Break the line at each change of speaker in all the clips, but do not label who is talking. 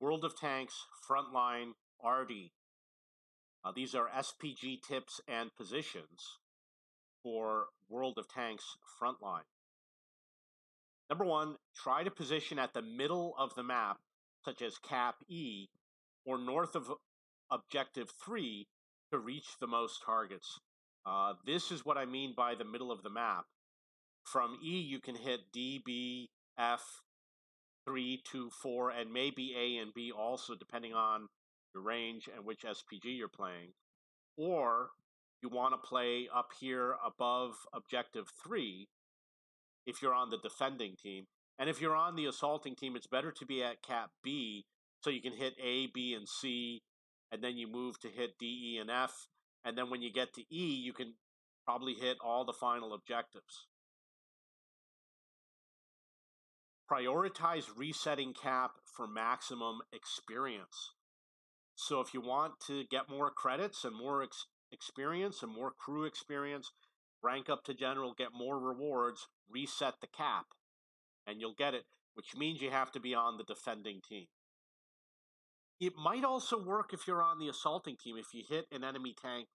World of Tanks Frontline Arty. These are SPG tips and positions for World of Tanks Frontline. Number one, try to position at the middle of the map, such as Cap E, or north of Objective 3 to reach the most targets. This is what I mean by the middle of the map. From E, you can hit D, B, F, 3, 2, 4, and maybe A and B also, depending on your range and which SPG you're playing. Or you want to play up here above Objective 3 if you're on the defending team. And if you're on the assaulting team, it's better to be at Cap B so you can hit A, B, and C, and then you move to hit D, E, and F. And then when you get to E, you can probably hit all the final objectives. Prioritize resetting Cap for maximum experience. So if you want to get more credits and more experience and more crew experience, rank up to general, get more rewards, reset the Cap, and you'll get it, which means you have to be on the defending team. It might also work if you're on the assaulting team. If you hit an enemy tank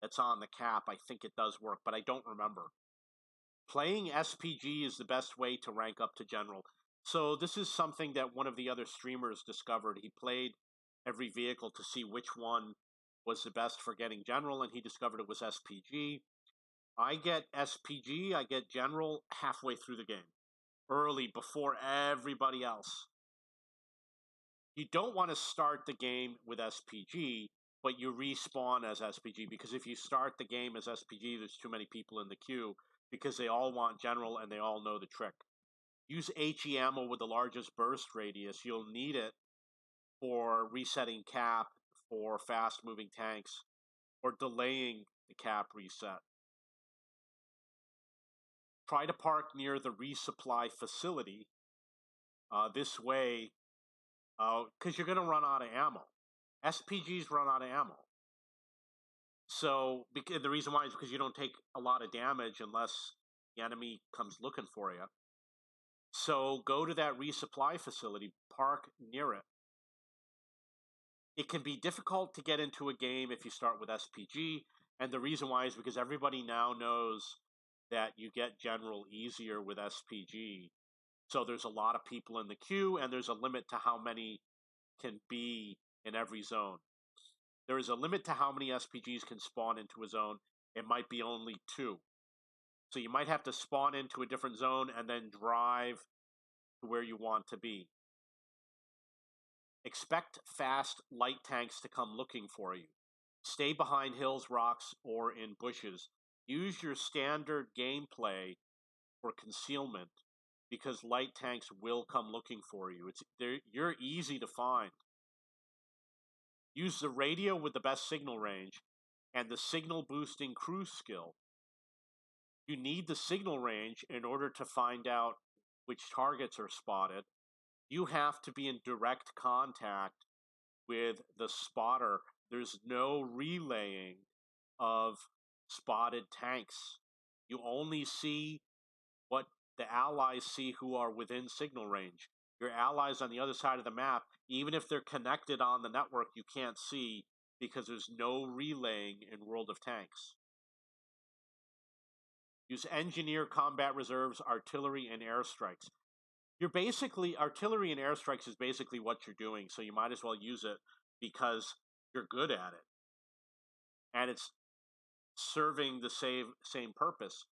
that's on the Cap, I think it does work, but I don't remember. Playing SPG is the best way to rank up to general. So this is something that one of the other streamers discovered. He played every vehicle to see which one was the best for getting general, and he discovered it was SPG. I get SPG, I get general halfway through the game, early, before everybody else. You don't want to start the game with SPG, but you respawn as SPG, because if you start the game as SPG, there's too many people in the queue, because they all want general and they all know the trick. Use HE ammo with the largest burst radius. You'll need it for resetting Cap, for fast-moving tanks, or delaying the Cap reset. Try to park near the resupply facility. This way, because you're going to run out of ammo. SPGs run out of ammo. So the reason why is because you don't take a lot of damage unless the enemy comes looking for you. So go to that resupply facility, park near it. It can be difficult to get into a game if you start with SPG, and the reason why is because everybody now knows that you get general easier with SPG. So there's a lot of people in the queue, and there's a limit to how many can be in every zone. There is a limit to how many SPGs can spawn into a zone. It might be only 2. So you might have to spawn into a different zone and then drive to where you want to be. Expect fast, light tanks to come looking for you. Stay behind hills, rocks, or in bushes. Use your standard gameplay for concealment, because light tanks will come looking for you. You're easy to find. Use the radio with the best signal range and the signal boosting cruise skill. You need the signal range in order to find out which targets are spotted. You have to be in direct contact with the spotter. There's no relaying of spotted tanks. You only see what the allies see who are within signal range. Your allies on the other side of the map, even if they're connected on the network, you can't see because there's no relaying in World of Tanks. Use engineer combat reserves, artillery, and airstrikes. You're basically, artillery and airstrikes is basically what you're doing, so you might as well use it because you're good at it. And it's serving the same purpose.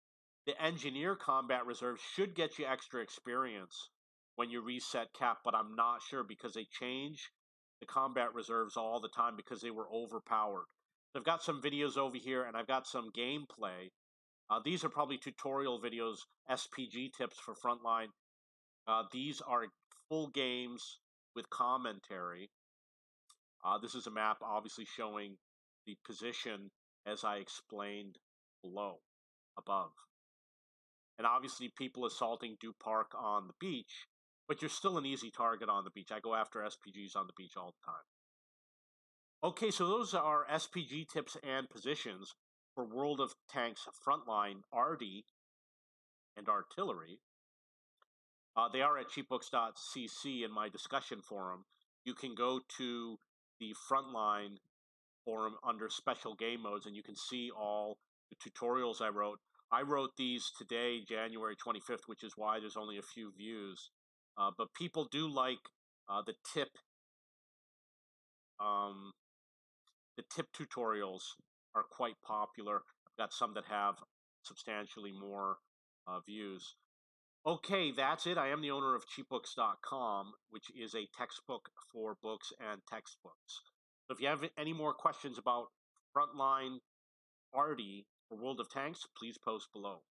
The engineer combat reserves should get you extra experience when you reset Cap, but I'm not sure because they change the combat reserves all the time because they were overpowered. I've got some videos over here, and I've got some gameplay. These are probably tutorial videos, SPG tips for Frontline. These are full games with commentary. This is a map obviously showing the position as I explained above. And obviously people assaulting do park on the beach, but you're still an easy target on the beach. I go after SPGs on the beach all the time. Okay, so those are SPG tips and positions for World of Tanks Frontline Arty and Artillery. They are at cheapbooks.cc in my discussion forum. you can go to the Frontline forum under special game modes, and you can see all the tutorials I wrote. I wrote these today, January 25th, which is why there's only a few views. But people do like the tip tutorials are quite popular. I've got some that have substantially more views. Okay, that's it. I am the owner of cheapbooks.com, which is a textbook for books and textbooks. So if you have any more questions about Frontline Arty or World of Tanks, please post below.